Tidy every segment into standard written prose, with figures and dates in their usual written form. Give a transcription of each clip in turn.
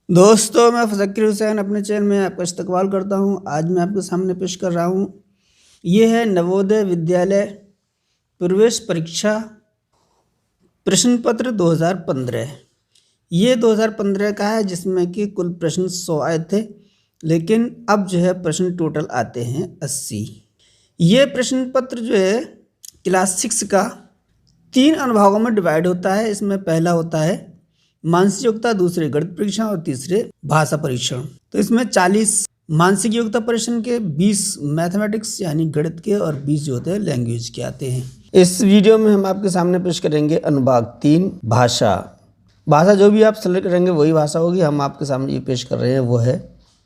दोस्तों, मैं फ़ज़क्किर हुसैन अपने चैनल में आपका इस्तकबाल करता हूं। आज मैं आपके सामने पेश कर रहा हूं, ये है नवोदय विद्यालय प्रवेश परीक्षा प्रश्न पत्र 2015। ये 2015 का है, जिसमें कि कुल प्रश्न 100 आए थे, लेकिन अब जो है प्रश्न टोटल आते हैं 80। ये प्रश्न पत्र जो है क्लास 6 का 3 अनुभागों में डिवाइड होता है। इसमें पहला होता है मानसिक योग्यता, दूसरे गणित परीक्षण और तीसरे भाषा परीक्षण। तो इसमें 40 मानसिक योग्यता परीक्षण के, 20 मैथमेटिक्स यानी गणित के और 20 जो होते हैं लैंग्वेज के आते हैं। इस वीडियो में हम आपके सामने पेश करेंगे अनुभाग 3 भाषा। भाषा जो भी आप सेलेक्ट करेंगे वही भाषा होगी। हम आपके सामने ये पेश कर रहे हैं वो है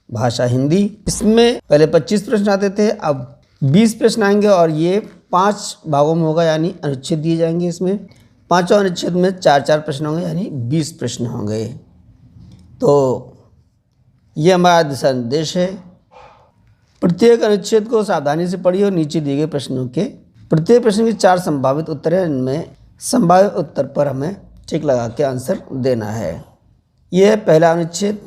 भाषा हिंदी। इसमें पहले 25 प्रश्न आते थे, अब 20 प्रश्न आएंगे और ये 5 भागों में होगा, यानी अनुच्छेद दिए जाएंगे। इसमें 5 अनुच्छेद में 4-4 प्रश्न होंगे, यानी 20 प्रश्न होंगे। तो ये हमारा दिशा निर्देश है। प्रत्येक अनुच्छेद को सावधानी से पढ़िए और नीचे दिए गए प्रश्नों के प्रत्येक प्रश्न के 4 संभावित उत्तर हैं। इनमें संभावित उत्तर पर हमें टिक लगा के आंसर देना है। यह है पहला अनुच्छेद,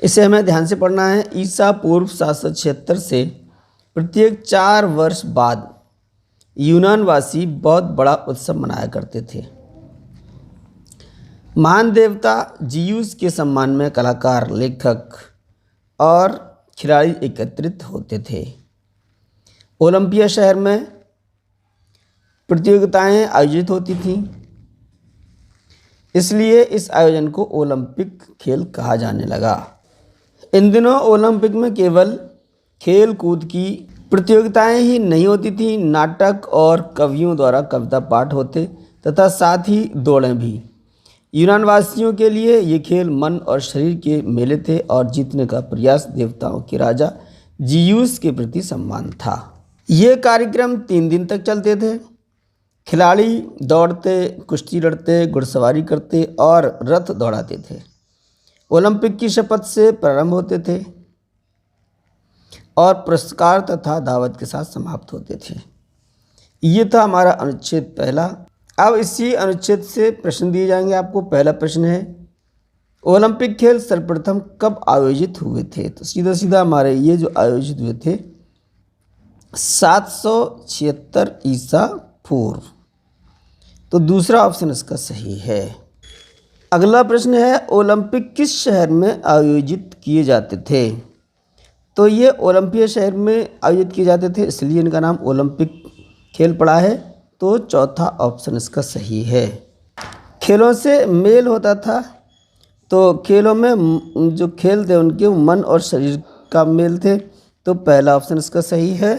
इसे हमें ध्यान से पढ़ना है। ईसा पूर्व 776 से प्रत्येक 4 वर्ष बाद यूनानवासी बहुत बड़ा उत्सव मनाया करते थे। महान देवता जीयूस के सम्मान में कलाकार, लेखक और खिलाड़ी एकत्रित होते थे। ओलंपिया शहर में प्रतियोगिताएं आयोजित होती थीं, इसलिए इस आयोजन को ओलंपिक खेल कहा जाने लगा। इन दिनों ओलंपिक में केवल खेल कूद की प्रतियोगिताएं ही नहीं होती थीं, नाटक और कवियों द्वारा कविता पाठ होते तथा साथ ही दौड़ें भी। यूनानवासियों के लिए ये खेल मन और शरीर के मेले थे और जीतने का प्रयास देवताओं के राजा जीयूस के प्रति सम्मान था। ये कार्यक्रम 3 दिन तक चलते थे। खिलाड़ी दौड़ते, कुश्ती लड़ते, घुड़सवारी करते और रथ दौड़ाते थे। ओलंपिक की शपथ से प्रारंभ होते थे और पुरस्कार तथा दावत के साथ समाप्त होते थे। ये था हमारा अनुच्छेद पहला। अब इसी अनुच्छेद से प्रश्न दिए जाएंगे आपको। पहला प्रश्न है, ओलंपिक खेल सर्वप्रथम कब आयोजित हुए थे? तो सीधा सीधा हमारे ये जो आयोजित हुए थे 776 ईसा पूर्व। तो दूसरा ऑप्शन इसका सही है। अगला प्रश्न है, ओलंपिक किस शहर में आयोजित किए जाते थे? तो ये ओलंपिया शहर में आयोजित किए जाते थे, इसलिए इनका नाम ओलंपिक खेल पड़ा है। तो चौथा ऑप्शन इसका सही है। खेलों से मेल होता था, तो खेलों में जो खेल थे उनके मन और शरीर का मेल थे, तो पहला ऑप्शन इसका सही है।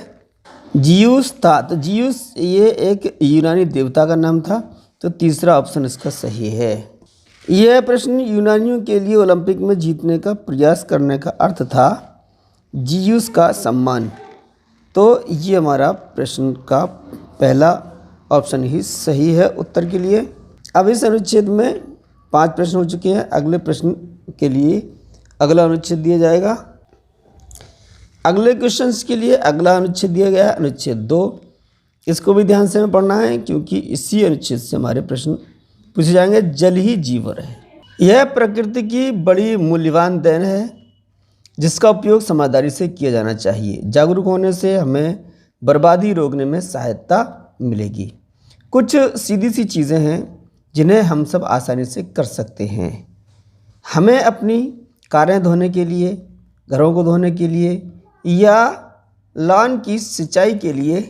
जीयूस था, तो जीयूस ये एक यूनानी देवता का नाम था, तो तीसरा ऑप्शन इसका सही है। यह प्रश्न यूनानियों के लिए ओलंपिक में जीतने का प्रयास करने का अर्थ था जीयूस का सम्मान। तो ये हमारा प्रश्न का पहला ऑप्शन ही सही है उत्तर के लिए। अब इस अनुच्छेद में 5 प्रश्न हो चुके हैं। अगले प्रश्न के लिए अगला अनुच्छेद दिया जाएगा। अगले क्वेश्चंस के लिए अगला अनुच्छेद दिया गया है, अनुच्छेद 2। इसको भी ध्यान से हमें पढ़ना है, क्योंकि इसी अनुच्छेद से हमारे प्रश्न पूछे जाएंगे। जल ही जीवन है। यह प्रकृति की बड़ी मूल्यवान देन है, जिसका उपयोग समझदारी से किया जाना चाहिए। जागरूक होने से हमें बर्बादी रोकने में सहायता मिलेगी। कुछ सीधी सी चीज़ें हैं जिन्हें हम सब आसानी से कर सकते हैं। हमें अपनी कारें धोने के लिए, घरों को धोने के लिए या लॉन की सिंचाई के लिए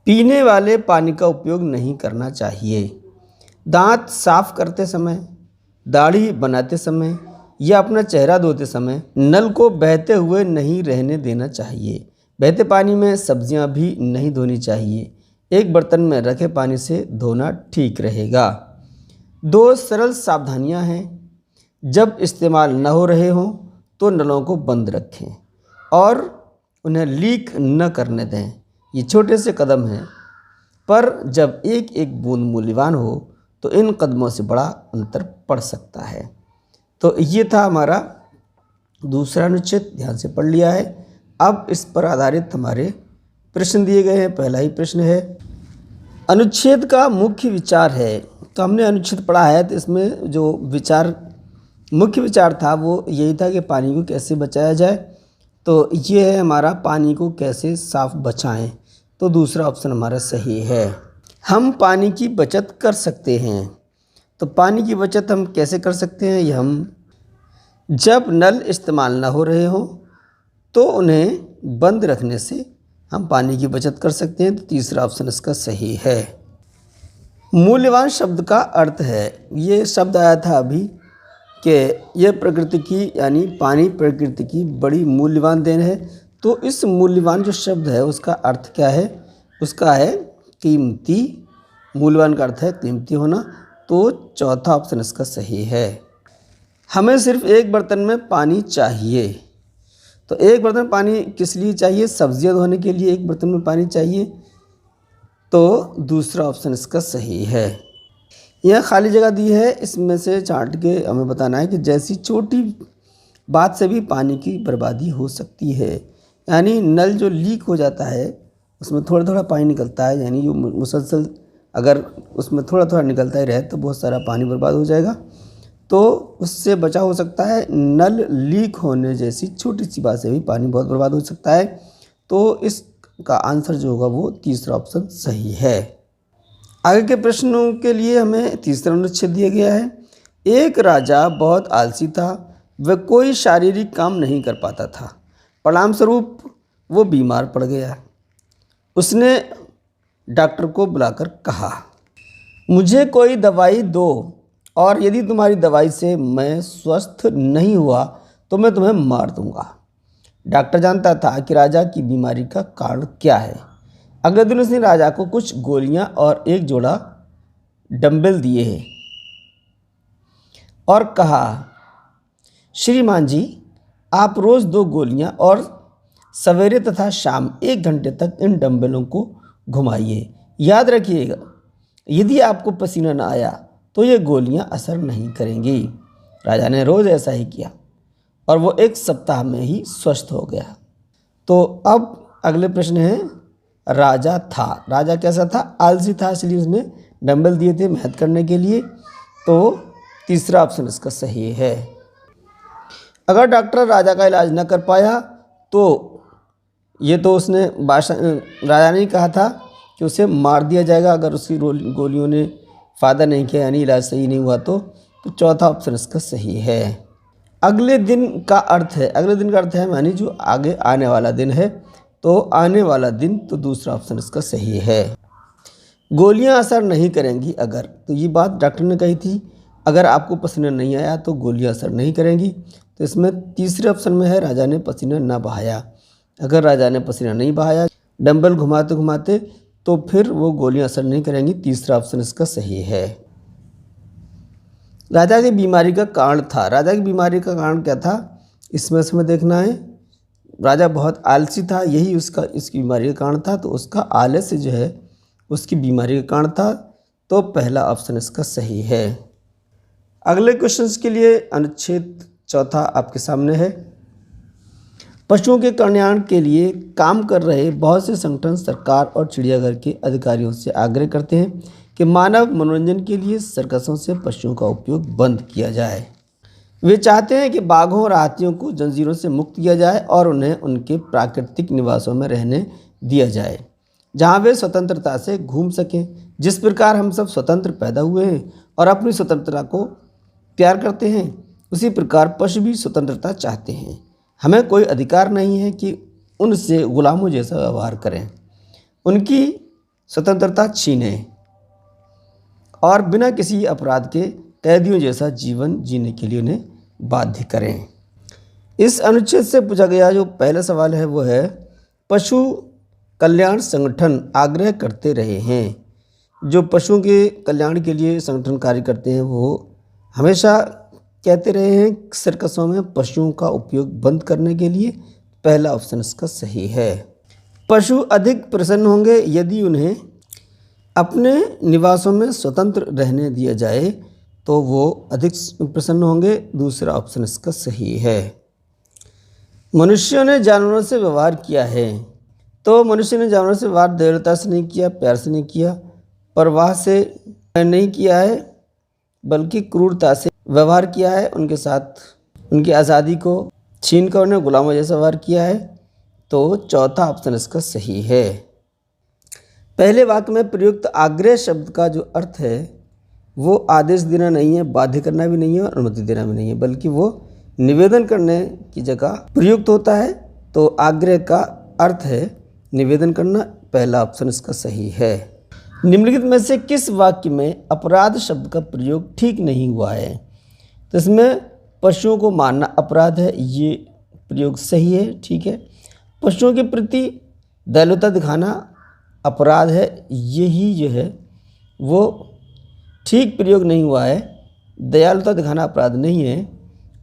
पीने वाले पानी का उपयोग नहीं करना चाहिए। दांत साफ करते समय, दाढ़ी बनाते समय या अपना चेहरा धोते समय नल को बहते हुए नहीं रहने देना चाहिए। बहते पानी में सब्जियां भी नहीं धोनी चाहिए। एक बर्तन में रखे पानी से धोना ठीक रहेगा। 2 सरल सावधानियां हैं। जब इस्तेमाल न हो रहे हों तो नलों को बंद रखें और उन्हें लीक न करने दें। ये छोटे से कदम हैं, पर जब एक एक बूंद मूल्यवान हो तो इन कदमों से बड़ा अंतर पड़ सकता है। तो ये था हमारा दूसरा अनुच्छेद, ध्यान से पढ़ लिया है। अब इस पर आधारित हमारे प्रश्न दिए गए हैं। पहला ही प्रश्न है, अनुच्छेद का मुख्य विचार है। तो हमने अनुच्छेद पढ़ा है, तो इसमें जो विचार मुख्य विचार था वो यही था कि पानी को कैसे बचाया जाए। तो ये है हमारा, पानी को कैसे साफ बचाएं। तो दूसरा ऑप्शन हमारा सही है। हम पानी की बचत कर सकते हैं। तो पानी की बचत हम कैसे कर सकते हैं? ये हम जब नल इस्तेमाल ना हो रहे हों तो उन्हें बंद रखने से हम पानी की बचत कर सकते हैं। तो तीसरा ऑप्शन इसका सही है। मूल्यवान शब्द का अर्थ है, ये शब्द आया था अभी कि यह प्रकृति की, यानी पानी प्रकृति की बड़ी मूल्यवान देन है। तो इस मूल्यवान जो शब्द है उसका अर्थ क्या है? उसका है कीमती। मूल्यवान का अर्थ है कीमती होना। तो चौथा ऑप्शन इसका सही है। हमें सिर्फ एक बर्तन में पानी चाहिए। तो एक बर्तन में पानी किस लिए चाहिए? सब्जियां धोने के लिए एक बर्तन में पानी चाहिए। तो दूसरा ऑप्शन इसका सही है। यह खाली जगह दी है, इसमें से छांट के हमें बताना है कि जैसी छोटी बात से भी पानी की बर्बादी हो सकती है। यानी नल जो लीक हो जाता है उसमें थोड़ा थोड़ा पानी निकलता है, यानी जो मुसलसल अगर उसमें थोड़ा थोड़ा निकलता ही रहे तो बहुत सारा पानी बर्बाद हो जाएगा। तो उससे बचा हो सकता है। नल लीक होने जैसी छोटी सी बात से भी पानी बहुत बर्बाद हो सकता है। तो इसका आंसर जो होगा वो तीसरा ऑप्शन सही है। आगे के प्रश्नों के लिए हमें तीसरा अनुच्छेद दिया गया है। एक राजा बहुत आलसी था, वह कोई शारीरिक काम नहीं कर पाता था। परिणाम स्वरूप वो बीमार पड़ गया। उसने डॉक्टर को बुलाकर कहा, मुझे कोई दवाई दो, और यदि तुम्हारी दवाई से मैं स्वस्थ नहीं हुआ तो मैं तुम्हें मार दूंगा। डॉक्टर जानता था कि राजा की बीमारी का कारण क्या है। अगले दिन उसने राजा को कुछ गोलियां और एक जोड़ा डंबल दिए और कहा, श्रीमान जी, आप रोज़ 2 गोलियां और सवेरे तथा शाम 1 घंटे तक इन डंबलों को घुमाइए। याद रखिएगा, यदि आपको पसीना न आया तो ये गोलियां असर नहीं करेंगी। राजा ने रोज़ ऐसा ही किया और वो 1 सप्ताह में ही स्वस्थ हो गया। तो अब अगले प्रश्न है, राजा कैसा था? आलसी था, इसलिए उसने डंबल दिए थे मेहनत करने के लिए। तो तीसरा ऑप्शन इसका सही है। अगर डॉक्टर राजा का इलाज न कर पाया तो ये तो उसने राजा ने कहा था कि उसे मार दिया जाएगा अगर उसकी गोलियों ने फ़ायदा नहीं किया, यानी इलाज सही नहीं हुआ। तो चौथा ऑप्शन इसका सही है। अगले दिन का अर्थ है, अगले दिन का अर्थ है यानी जो आगे आने वाला दिन है। तो आने वाला दिन, तो दूसरा ऑप्शन इसका सही है। गोलियां असर नहीं करेंगी अगर, तो ये बात डॉक्टर ने कही थी, अगर आपको पसीना नहीं आया तो गोलियां असर नहीं करेंगी। तो इसमें तीसरे ऑप्शन में है, राजा ने पसीना ना बहाया। अगर राजा ने पसीना नहीं बहाया डंबल घुमाते घुमाते तो फिर वो गोलियां असर नहीं करेंगी। तीसरा ऑप्शन इसका सही है। राजा की बीमारी का कारण था। राजा की बीमारी का कारण क्या था? इसमें से हमें देखना है। राजा बहुत आलसी था, यही इसकी बीमारी का कारण था। तो उसका आलस्य जो है उसकी बीमारी का कारण था। तो पहला ऑप्शन इसका सही है। अगले क्वेश्चंस के लिए अनुच्छेद चौथा आपके सामने है। पशुओं के कल्याण के लिए काम कर रहे बहुत से संगठन सरकार और चिड़ियाघर के अधिकारियों से आग्रह करते हैं कि मानव मनोरंजन के लिए सर्कसों से पशुओं का उपयोग बंद किया जाए। वे चाहते हैं कि बाघों और हाथियों को जंजीरों से मुक्त किया जाए और उन्हें उनके प्राकृतिक निवासों में रहने दिया जाए, जहां वे स्वतंत्रता से घूम सकें। जिस प्रकार हम सब स्वतंत्र पैदा हुए हैं और अपनी स्वतंत्रता को प्यार करते हैं, उसी प्रकार पशु भी स्वतंत्रता चाहते हैं। हमें कोई अधिकार नहीं है कि उनसे गुलामों जैसा व्यवहार करें, उनकी स्वतंत्रता छीनें और बिना किसी अपराध के कैदियों जैसा जीवन जीने के लिए उन्हें बाध्य करें। इस अनुच्छेद से पूछा गया जो पहला सवाल है वो है, पशु कल्याण संगठन आग्रह करते रहे हैं। जो पशुओं के कल्याण के लिए संगठन कार्य करते हैं वो हमेशा कहते रहे हैं सर्कसों में पशुओं का उपयोग बंद करने के लिए। पहला ऑप्शन इसका सही है। पशु अधिक प्रसन्न होंगे यदि उन्हें अपने निवासों में स्वतंत्र रहने दिया जाए, तो वो अधिक प्रसन्न होंगे। दूसरा ऑप्शन इसका सही है। मनुष्यों ने जानवरों से व्यवहार किया है, तो मनुष्य ने जानवरों से व्यवहार दयालुता से नहीं किया, प्यार से नहीं किया, परवाह से नहीं किया है, बल्कि क्रूरता से व्यवहार किया है, उनके साथ उनकी आज़ादी को छीन कर उन्हें गुलामों जैसा व्यवहार किया है, तो चौथा ऑप्शन इसका सही है। पहले वाक्य में प्रयुक्त आग्रह शब्द का जो अर्थ है वो आदेश देना नहीं है, बाध्य करना भी नहीं है और अनुमति देना भी नहीं है, बल्कि वो निवेदन करने की जगह प्रयुक्त होता है। तो आग्रह का अर्थ है निवेदन करना, पहला ऑप्शन इसका सही है। निम्नलिखित में से किस वाक्य में अपराध शब्द का प्रयोग ठीक नहीं हुआ है? तो इसमें पशुओं को मारना अपराध है, ये प्रयोग सही है, ठीक है। पशुओं के प्रति दयालुता दिखाना अपराध है, यही जो है वो ठीक प्रयोग नहीं हुआ है। दयालुता दिखाना अपराध नहीं है।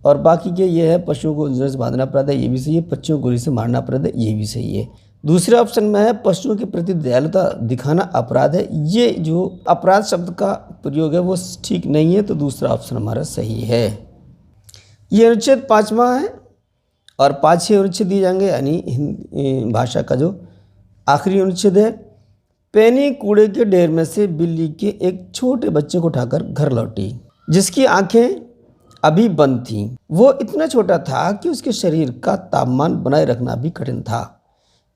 और बाकी के ये है पशुओं को उंजर से बांधना अपराध है, ये भी सही है। पक्षियों को गोली से मारना अपराध है, ये भी सही है। दूसरे ऑप्शन में है पशुओं के प्रति दयालुता दिखाना अपराध है, ये जो अपराध शब्द का प्रयोग है वो ठीक नहीं है, तो दूसरा ऑप्शन हमारा सही है। ये अनुच्छेद 5वां है और 5 ही अनुच्छेद दिए जाएंगे, यानी भाषा का जो आखिरी अनुच्छेद है। पैनी कूड़े के ढेर में से बिल्ली के एक छोटे बच्चे को उठाकर घर लौटी, जिसकी आंखें अभी बंद थीं। वो इतना छोटा था कि उसके शरीर का तापमान बनाए रखना भी कठिन था,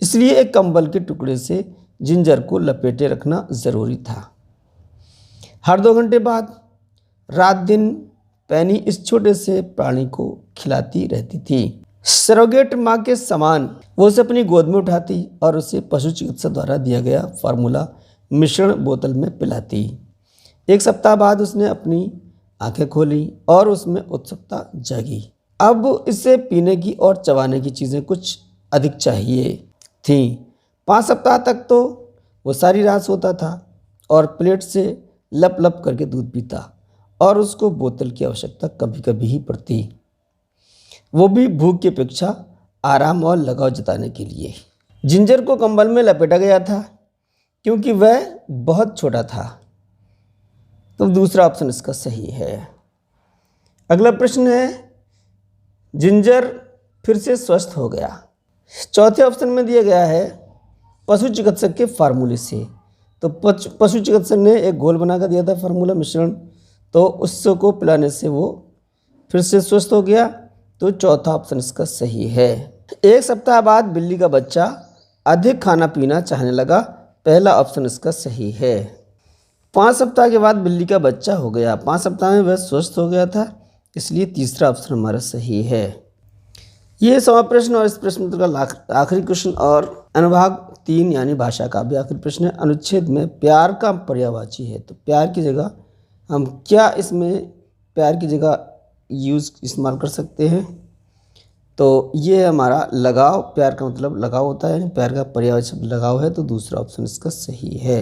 इसलिए एक कंबल के टुकड़े से जिंजर को लपेटे रखना जरूरी था। हर 2 घंटे बाद रात दिन पैनी इस छोटे से प्राणी को खिलाती रहती थी। सरोगेट माँ के समान वो उसे अपनी गोद में उठाती और उसे पशु चिकित्सक द्वारा दिया गया फार्मूला मिश्रण बोतल में पिलाती। 1 सप्ताह बाद उसने अपनी आंखें खोली और उसमें उत्सुकता जागी। अब इसे पीने की और चबाने की चीज़ें कुछ अधिक चाहिए थीं। 5 सप्ताह तक तो वो सारी रात सोता था और प्लेट से लप लप करके दूध पीता, और उसको बोतल की आवश्यकता कभी कभी ही पड़ती, वो भी भूख की अपेक्षा आराम और लगाव जताने के लिए। जिंजर को कंबल में लपेटा गया था क्योंकि वह बहुत छोटा था, तो दूसरा ऑप्शन इसका सही है। अगला प्रश्न है जिंजर फिर से स्वस्थ हो गया। चौथे ऑप्शन में दिया गया है पशु चिकित्सक के फार्मूले से। तो पशु चिकित्सक ने एक घोल बनाकर दिया था फार्मूला मिश्रण, तो उसको पिलाने से वो फिर से स्वस्थ हो गया, तो चौथा ऑप्शन इसका सही है। 1 सप्ताह बाद बिल्ली का बच्चा अधिक खाना पीना चाहने लगा, पहला ऑप्शन इसका सही है। 5 सप्ताह के बाद बिल्ली का बच्चा हो गया, 5 सप्ताह में वह स्वस्थ हो गया था, इसलिए तीसरा ऑप्शन हमारा सही है। ये 100वां प्रश्न और इस प्रश्न का आखिरी क्वेश्चन और अनुभाग 3 यानी भाषा का भी आखिरी प्रश्न है। अनुच्छेद में प्यार का पर्यायवाची है, तो प्यार की जगह हम क्या इसमें प्यार की जगह इस्तेमाल कर सकते हैं? तो ये है हमारा लगाव। प्यार का मतलब लगाव होता है, प्यार का पर्यायवाची लगाव है, तो दूसरा ऑप्शन इसका सही है।